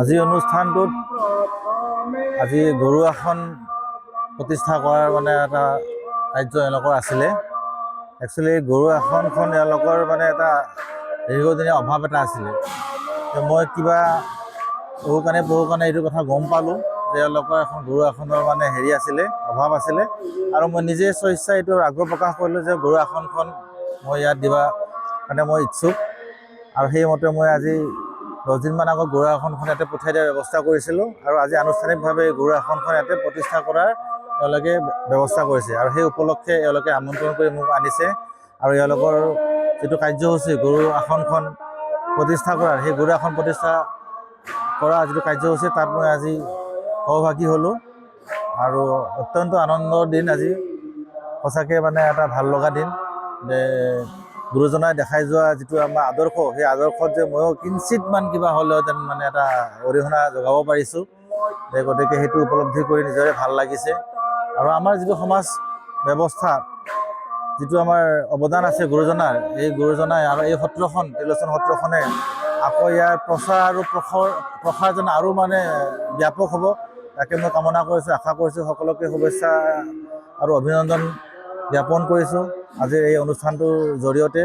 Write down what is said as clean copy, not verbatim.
আজি অনুষ্ঠানটোত আজি গৰু আসন প্ৰতিষ্ঠা কৰাৰ মানে এটা কাৰ্য এওঁলোকৰ আছিলে। একচুৱেলি গৰু আসনখন এওঁলোকৰ মানে এটা দীৰ্ঘদিনীয়া অভাৱ এটা আছিলে। মই কিবা বহু কাৰণে এইটো কথা গম পালোঁ যে এওঁলোকৰ এখন গৰু আসনৰ মানে আছিলে, অভাৱ আছিলে। আৰু মই নিজে স্বেচ্ছা এইটো আগ্ৰহ প্ৰকাশ কৰিলোঁ যে গৰু আসনখন মই ইয়াত দিবা কাৰণে মই ইচ্ছুক। আৰু সেইমতে মই আজি 10 দিনমান আগত গৰু আসনখন ইয়াতে পঠিয়াই দিয়াৰ ব্যৱস্থা কৰিছিলোঁ। আৰু আজি আনুষ্ঠানিকভাৱে গৰু আসনখন ইয়াতে প্ৰতিষ্ঠা কৰাৰ এওঁলোকে ব্যৱস্থা কৰিছে। আৰু সেই উপলক্ষে এওঁলোকে আমন্ত্ৰণ কৰি মোক আনিছে। আৰু এওঁলোকৰ যিটো কাৰ্যসূচী গৰু আসনখন প্ৰতিষ্ঠা কৰাৰ, সেই গৰু আসন প্ৰতিষ্ঠা কৰা যিটো কাৰ্যসূচী তাত মই আজি সহভাগী হ'লোঁ। আৰু অত্যন্ত আনন্দৰ দিন আজি, সঁচাকৈ মানে এটা ভাল লগা দিন যে গুৰুজনাই দেখাই যোৱা যিটো আমাৰ আদৰ্শ, সেই আদৰ্শত যে ময়ো কিঞ্চিতমান কিবা হ'লেও যেন মানে এটা অৰিহণা যোগাব পাৰিছোঁ। গতিকে সেইটো উপলব্ধি কৰি নিজৰে ভাল লাগিছে। আৰু আমাৰ যিটো সমাজ ব্যৱস্থা, যিটো আমাৰ অৱদান আছে গুৰুজনাৰ, এই গুৰুজনাই আৰু এই সত্ৰখন ত্ৰিলোচন সত্ৰখনে আকৌ ইয়াৰ প্ৰচাৰ আৰু প্ৰসাৰ যেন আৰু মানে ব্যাপক হ'ব, তাকে মই কামনা কৰিছোঁ, আশা কৰিছোঁ। সকলোকে শুভেচ্ছা আৰু অভিনন্দন জ্ঞাপন কৰিছোঁ আজিৰ এই অনুষ্ঠানটোৰ জৰিয়তে।